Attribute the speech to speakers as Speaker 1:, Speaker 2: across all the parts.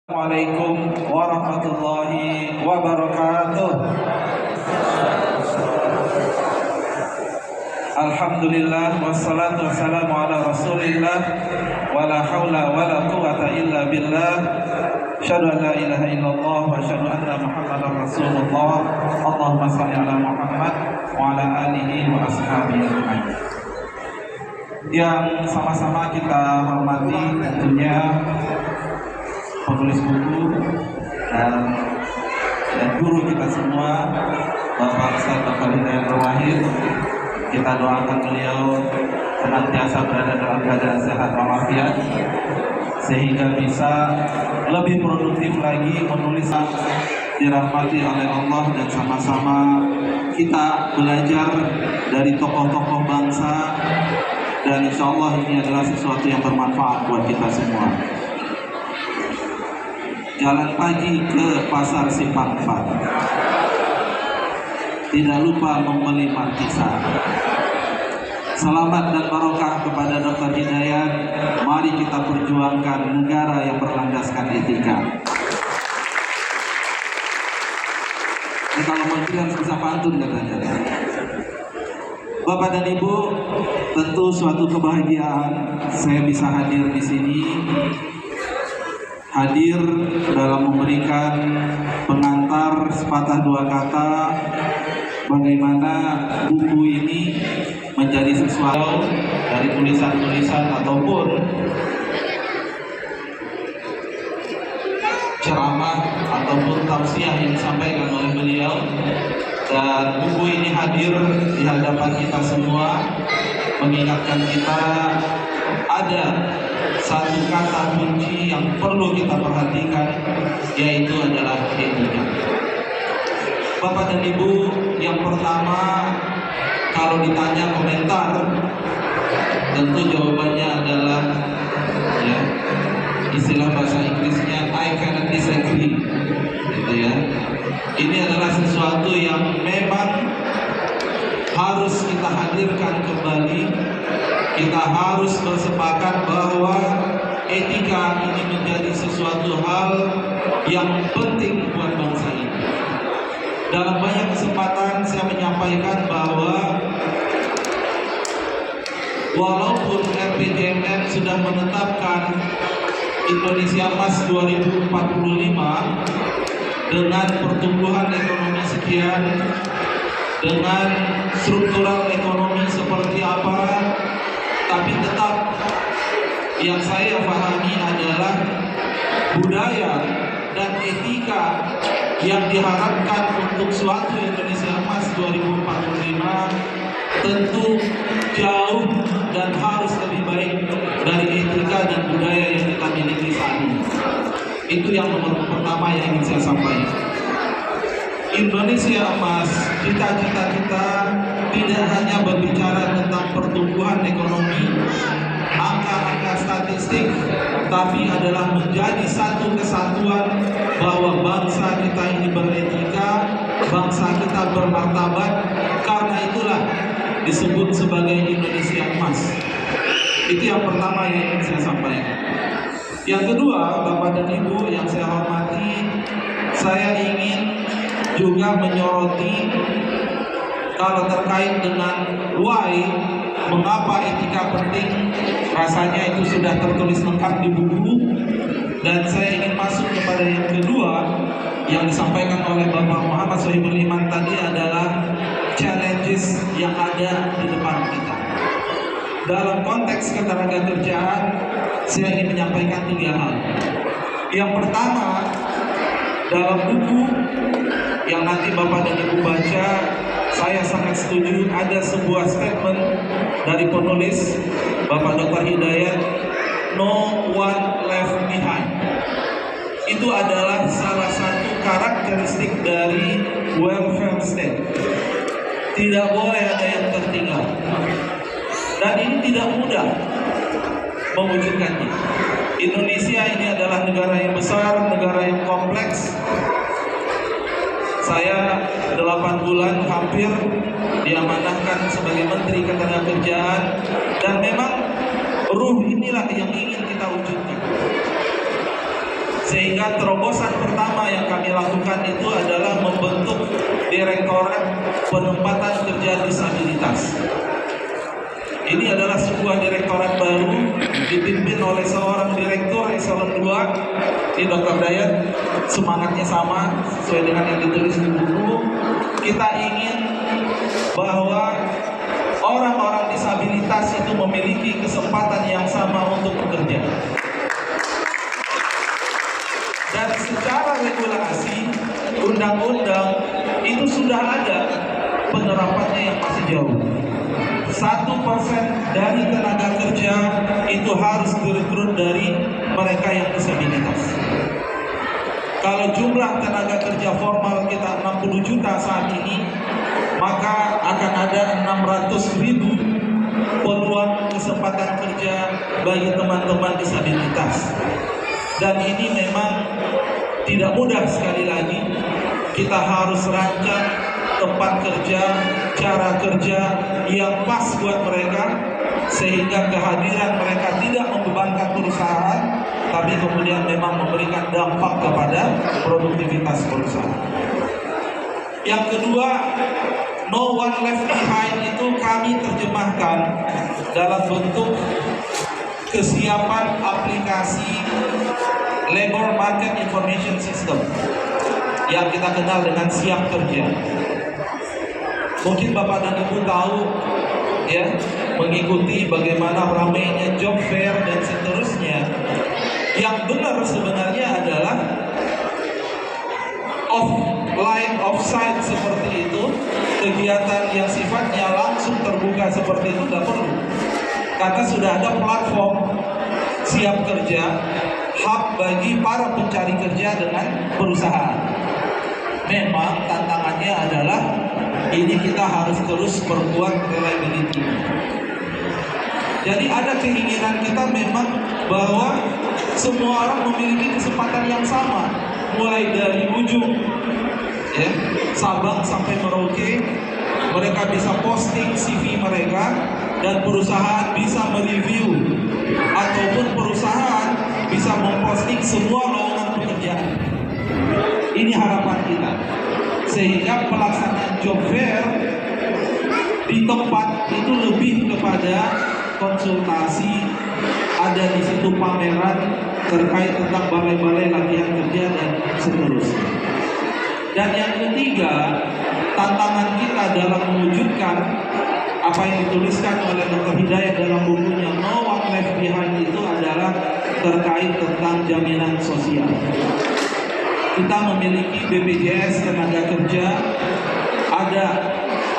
Speaker 1: Assalamualaikum warahmatullahi wabarakatuh. Alhamdulillah wassalatu wassalamu ala rasulillah wala haula wala quwata illa billah. Asyhadu an la ilaha illallah wa asyhadu anna Muhammadar Rasulullah. Allahumma shalli ala Muhammad wa ala alihi wa ashabihi ajmain. Yang sama-sama kita hormati tentunya penulis buku dan guru kita semua, Bapak Ustaz Dr. Hidayat Nurwahid. Kita doakan beliau senantiasa berada dalam keadaan sehat walafiat sehingga bisa lebih produktif lagi menulis, dirahmati oleh Allah, dan sama-sama kita belajar dari tokoh-tokoh bangsa, dan insya Allah ini adalah sesuatu yang bermanfaat buat kita semua. Jalan pagi ke pasar Simpang 4. Tidak lupa membeli markisa. Selamat dan barokah kepada Dr. Hidayat. Mari kita perjuangkan negara yang berlandaskan etika. Ini kalau menteri harus bisa pantun katanya. Bapak dan Ibu, tentu suatu kebahagiaan saya bisa hadir di sini. Hadir dalam memberikan pengantar sepatah dua kata bagaimana buku ini menjadi sesuatu dari tulisan-tulisan ataupun ceramah ataupun tausiah yang disampaikan oleh beliau, dan buku ini hadir di hadapan kita semua mengingatkan kita ada satu kata kunci yang perlu kita perhatikan, yaitu adalah etika. Bapak dan Ibu, yang pertama kalau ditanya komentar, tentu jawabannya adalah ya, istilah bahasa Inggrisnya I cannot disagree, gitu ya. Ini adalah sesuatu yang memang harus kita hadirkan kembali. Kita harus bersepakat bahwa etika ini menjadi sesuatu hal yang penting buat bangsa ini. Dalam banyak kesempatan saya menyampaikan bahwa walaupun RPJMN sudah menetapkan Indonesia Emas 2045 dengan pertumbuhan ekonomi sekian, dengan struktural ekonomi seperti apa, tapi tetap yang saya pahami adalah budaya dan etika yang diharapkan untuk suatu Indonesia Emas 2045 tentu jauh dan harus lebih baik dari etika dan budaya yang kita miliki saat ini. Itu yang nomor pertama yang ingin saya sampaikan. Indonesia Emas, cita-cita kita tidak hanya berbicara tentang pertumbuhan ekonomi, angka-angka statistik, tapi adalah menjadi satu kesatuan bahwa bangsa kita ini beretika, bangsa kita bermartabat. Karena itulah disebut sebagai Indonesia Emas. Itu yang pertama yang ingin saya sampaikan. Yang kedua, Bapak dan Ibu yang saya hormati, saya ingin juga menyoroti kalau terkait dengan why, mengapa etika penting. Rasanya itu sudah tertulis lengkap di buku, dan saya ingin masuk kepada yang kedua yang disampaikan oleh Bapak Muhammad Sohibul Iman tadi adalah challenges yang ada di depan kita. Dalam konteks ketenagakerjaan, saya ingin menyampaikan 3 hal. Yang pertama, dalam buku yang nanti Bapak dan Ibu baca, saya sangat setuju ada sebuah statement dari penulis Bapak Dr. Hidayat, no one left behind. Itu adalah salah satu karakteristik dari welfare state. Tidak boleh ada yang tertinggal. Dan ini tidak mudah mewujudkannya. Indonesia ini adalah negara yang besar, negara yang kompleks. Saya 8 bulan hampir diamanahkan sebagai Menteri Ketenagakerjaan, dan memang ruh inilah yang ingin kita wujudkan. Sehingga terobosan pertama yang kami lakukan itu adalah membentuk Direktorat Penempatan Kerja Disabilitas. Ini adalah sebuah direktorat baru dipimpin oleh seorang direktur eselon 2 di Dr. Dayat. Semangatnya sama sesuai dengan yang ditulis di buku. Kita ingin bahwa orang-orang disabilitas itu memiliki kesempatan yang sama untuk bekerja. Dan secara regulasi undang-undang itu sudah ada, penerapannya yang masih jauh. 1% dari tenaga kerja itu harus direkrut dari mereka yang disabilitas. Kalau jumlah tenaga kerja formal kita 60 juta saat ini, maka akan ada 600.000 peluang kesempatan kerja bagi teman-teman disabilitas. Dan ini memang tidak mudah. Sekali lagi, kita harus rancang tempat kerja, cara kerja yang pas buat mereka, sehingga kehadiran mereka tidak membebankan perusahaan, tapi kemudian memang memberikan dampak kepada produktivitas perusahaan. Yang kedua, no one left behind itu kami terjemahkan dalam bentuk kesiapan aplikasi Labor Market Information System yang kita kenal dengan Siap Kerja. Mungkin Bapak dan Ibu tahu ya, mengikuti bagaimana ramainya job fair dan seterusnya. Yang benar sebenarnya adalah offline, offsite seperti itu, kegiatan yang sifatnya langsung terbuka seperti itu tidak perlu. Karena sudah ada platform Siap Kerja, hub bagi para pencari kerja dengan perusahaan. Memang tantangannya adalah ini kita harus terus perkuat reliability. Jadi ada keinginan kita memang bahwa semua orang memiliki kesempatan yang sama, mulai dari ujung ya, Sabang sampai Merauke, mereka bisa posting CV mereka dan perusahaan bisa mereview, ataupun perusahaan bisa memposting semua lowongan pekerjaan. Ini harapan kita, sehingga pelaksanaan job fair di tempat itu lebih kepada konsultasi, ada di situ pameran terkait tentang balai-balai latihan kerja dan seterusnya. Dan yang ketiga, tantangan kita dalam mewujudkan apa yang dituliskan oleh Dr. Hidayat dalam bukunya No One Left Behind itu adalah terkait tentang jaminan sosial. Kita memiliki BPJS tenaga kerja, ada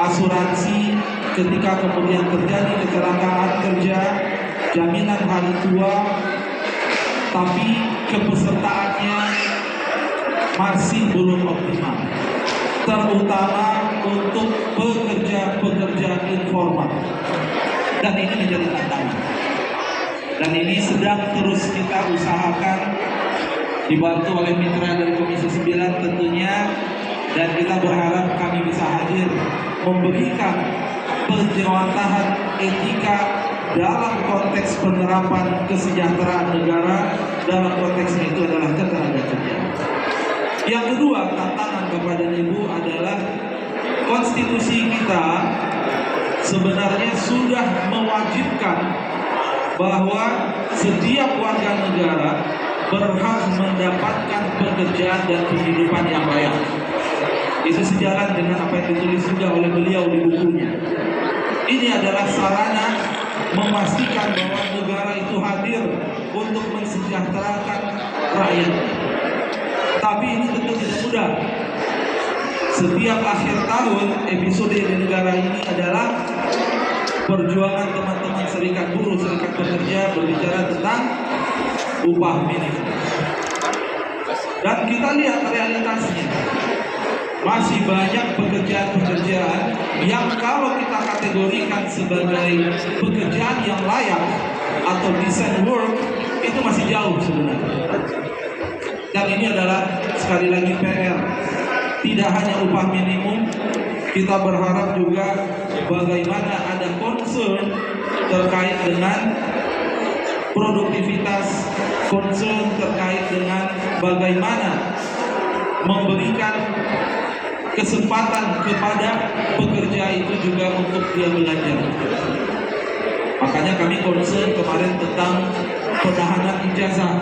Speaker 1: asuransi ketika kemudian terjadi kecelakaan kerja, jaminan hari tua, tapi kepesertaannya masih belum optimal, terutama untuk pekerja-pekerja informal. Dan ini menjadi tantangan. Dan ini sedang terus kita usahakan, dibantu oleh mitra dari Komisi 9 tentunya, dan kita berharap kami bisa hadir memberikan penjelasan etika dalam konteks penerapan kesejahteraan negara. Dalam konteks itu adalah ketenaga kerjaan. Yang kedua, tantangan kepada Ibu adalah konstitusi kita sebenarnya sudah mewajibkan bahwa setiap warga negara berhak mendapatkan pekerjaan dan kehidupan yang layak. Itu sejalan dengan apa yang ditulis juga oleh beliau di bukunya. Ini adalah sarana memastikan bahwa negara itu hadir untuk mensejahterakan rakyat. Tapi ini tentu tidak mudah. Setiap akhir tahun, episode di negara ini adalah perjuangan teman-teman serikat buruh, serikat pekerja berbicara tentang upah minimum. Dan kita lihat realitasnya, masih banyak pekerjaan-pekerjaan yang kalau kita kategorikan sebagai pekerjaan yang layak atau decent work, itu masih jauh sebenarnya. Dan ini adalah sekali lagi PR. Tidak hanya upah minimum, kita berharap juga bagaimana ada concern terkait dengan produktivitas, concern terkait dengan bagaimana memberikan kesempatan kepada pekerja itu juga untuk dia belajar. Makanya kami concern kemarin tentang penahanan ijazah.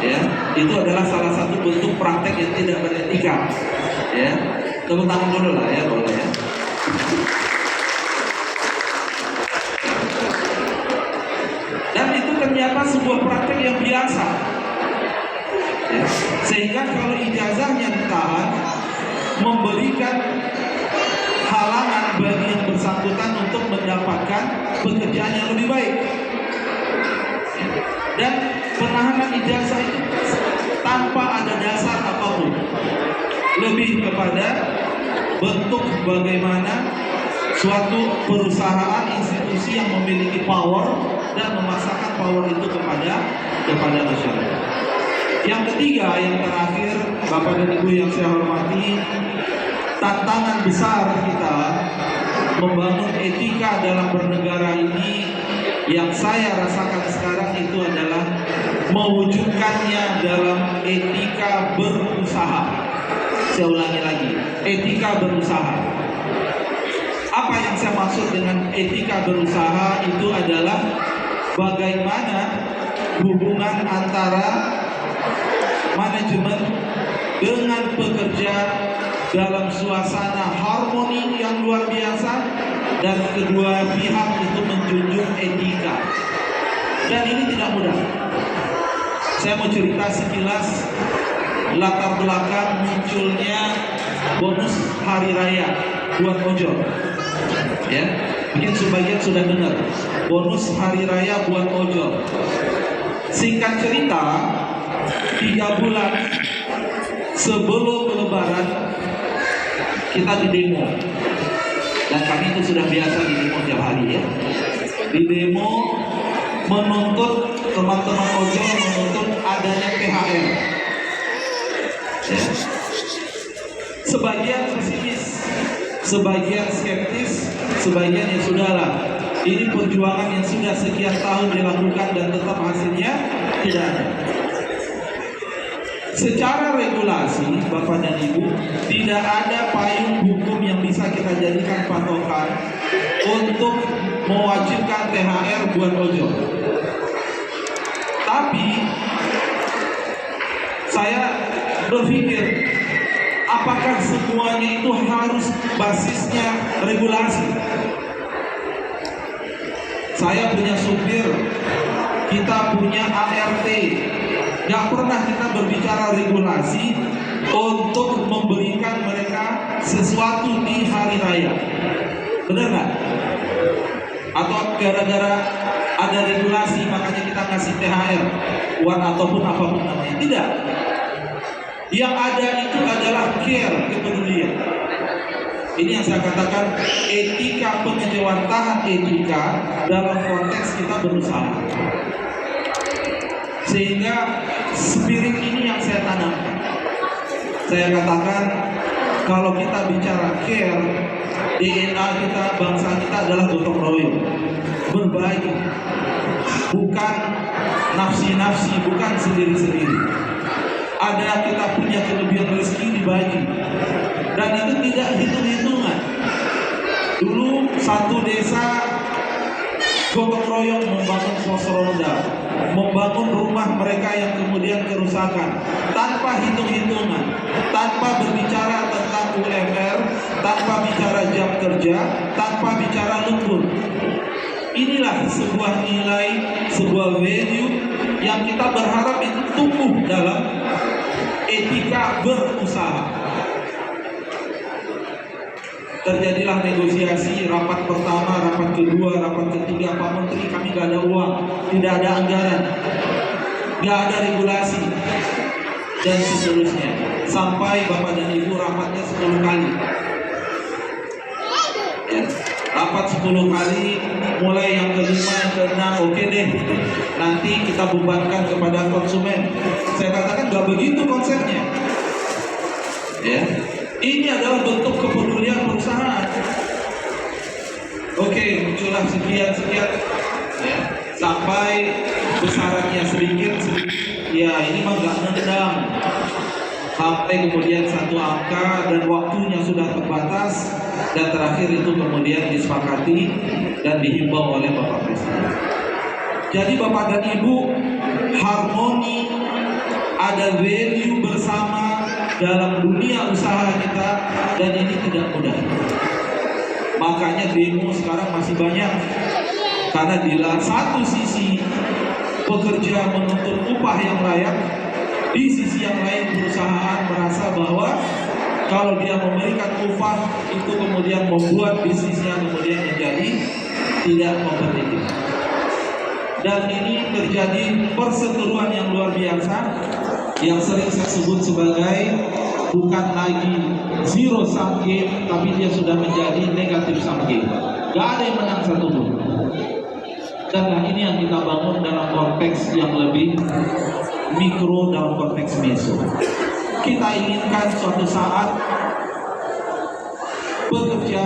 Speaker 1: Ya, itu adalah salah satu bentuk praktek yang tidak beretika. Ya, tepuk tangan dulu lah ya, boleh ya. Dan itu ternyata sebuah praktek yang biasa. Ya, sehingga kalau ijazahnya ditahan, memberikan halangan bagi yang bersangkutan untuk mendapatkan pekerjaan yang lebih baik. Dan penahanan ijazah itu tanpa ada dasar apapun, lebih kepada bentuk bagaimana suatu perusahaan institusi yang memiliki power dan memaksakan power itu kepada masyarakat. Yang ketiga, yang terakhir, Bapak dan Ibu yang saya hormati, tantangan besar kita membangun etika dalam bernegara ini yang saya rasakan sekarang itu adalah mewujudkannya dalam etika berusaha. Saya ulangi lagi, etika berusaha. Apa yang saya maksud dengan etika berusaha itu adalah bagaimana hubungan antara manajemen dengan pekerja dalam suasana harmoni yang luar biasa, dan kedua pihak itu menjunjung etika. Dan ini tidak mudah. Saya mau cerita sekilas latar belakang munculnya bonus hari raya buat ojol. Ya, mungkin sebagian sudah dengar bonus hari raya buat ojol. Singkat cerita, 3 bulan sebelum Lebaran kita di demo, dan kami itu sudah biasa di demo tiap hari ya. Di demo menuntut teman-teman ojol, menuntut adanya THR. Ya. Sebagian pesimis, sebagian skeptis, sebagian ya sudahlah. Ini perjuangan yang sudah sekian tahun dilakukan dan tetap hasilnya tidak ada. Secara regulasi, Bapak dan Ibu, tidak ada payung hukum yang bisa kita jadikan patokan untuk mewajibkan THR buat ojol. Tapi saya berpikir, apakah semuanya itu harus basisnya regulasi? Saya punya supir, kita punya ART. Gak pernah kita berbicara regulasi untuk memberikan mereka sesuatu di hari raya. Benar nggak? Atau gara-gara ada regulasi makanya kita ngasih THR, uang ataupun apapun namanya? Tidak. Yang ada itu adalah care, kepedulian. Ini yang saya katakan etika, pengejawantahan etika dalam konteks kita berusaha. Sehingga spirit ini yang saya tanamkan. Saya katakan kalau kita bicara care, DNA kita, bangsa kita adalah gotong royong, berbagi, bukan nafsi-nafsi, bukan sendiri-sendiri. Ada kita punya kelebihan rezeki dibagi, dan itu tidak hitung-hitungan. Dulu satu desa gotong royong membangun pos ronda, membangun rumah mereka yang kemudian kerusakan tanpa hitung-hitungan, tanpa berbicara tentang UMR, tanpa bicara jam kerja, tanpa bicara lembur. Inilah sebuah nilai, sebuah value yang kita berharap itu tumbuh dalam etika berusaha. Terjadilah negosiasi, rapat pertama, rapat kedua, rapat ketiga, Pak Menteri, kami gak ada uang, tidak ada anggaran, gak ada regulasi, dan seterusnya. Sampai Bapak dan Ibu rapatnya 10 kali. Ya, rapat 10 kali, mulai yang kelima, yang keenam, oke deh, nanti kita bebankan kepada konsumen. Saya katakan gak begitu konsepnya. Ya. Ini adalah bentuk kepedulian perusahaan. Oke, muncullah sekian. ya. Sampai besarannya sedikit, ya ini mah nggak nendang. Sampai kemudian satu angka dan waktunya sudah terbatas, dan terakhir itu kemudian disepakati dan dihimbau oleh Bapak Presiden. Jadi Bapak dan Ibu, harmoni, ada value bersama dalam dunia usaha kita, dan ini tidak mudah. Makanya demo sekarang masih banyak, karena di satu sisi pekerja menuntut upah yang layak, di sisi yang lain perusahaan merasa bahwa kalau dia memberikan upah itu kemudian membuat bisnisnya kemudian menjadi tidak kompetitif. Dan ini terjadi perseteruan yang luar biasa, yang sering saya sebut sebagai bukan lagi zero sum game, tapi dia sudah menjadi negatif sum game. Gak ada yang menang satupun. Dan ini yang kita bangun dalam konteks yang lebih mikro, dalam konteks meso. Kita inginkan suatu saat pekerja,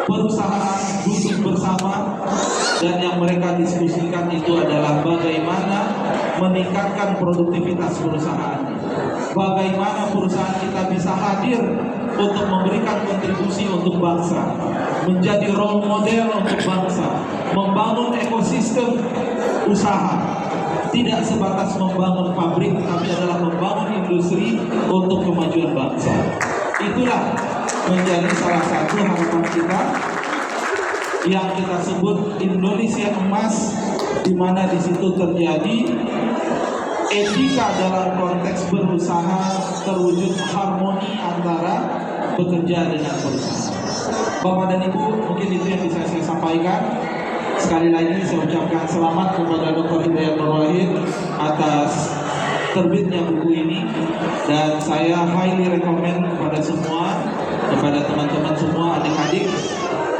Speaker 1: perusahaan duduk bersama, dan yang mereka diskusikan itu adalah bagaimana meningkatkan produktivitas perusahaan. Bagaimana perusahaan kita bisa hadir untuk memberikan kontribusi untuk bangsa, menjadi role model untuk bangsa, membangun ekosistem usaha. Tidak sebatas membangun pabrik, tapi adalah membangun industri untuk kemajuan bangsa. Itulah menjadi salah satu harapan kita yang kita sebut Indonesia Emas, di mana di situ terjadi etika dalam konteks berusaha terwujud harmoni antara bekerja dengan perusahaan. Bapak dan Ibu, mungkin itu yang bisa saya sampaikan. Sekali lagi saya ucapkan selamat kepada Dr. Hidayat Nur Wahid atas terbitnya buku ini, dan saya highly recommend kepada semua, kepada teman-teman semua, adik-adik,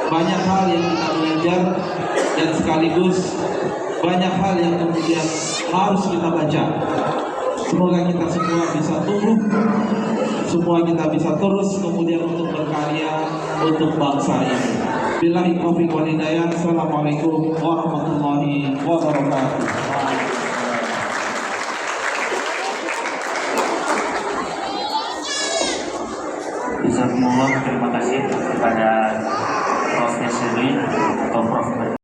Speaker 1: banyak hal yang kita belajar, dan sekaligus banyak hal yang kemudian harus kita baca. Semoga kita semua bisa tumbuh, semua kita bisa terus kemudian untuk berkarya untuk bangsa ini. Billahi taufiq wal hidayah. Assalamualaikum warahmatullahi wabarakatuh.
Speaker 2: Jazakumullah, terima kasih kepada Prof. Yasiri atau Prof.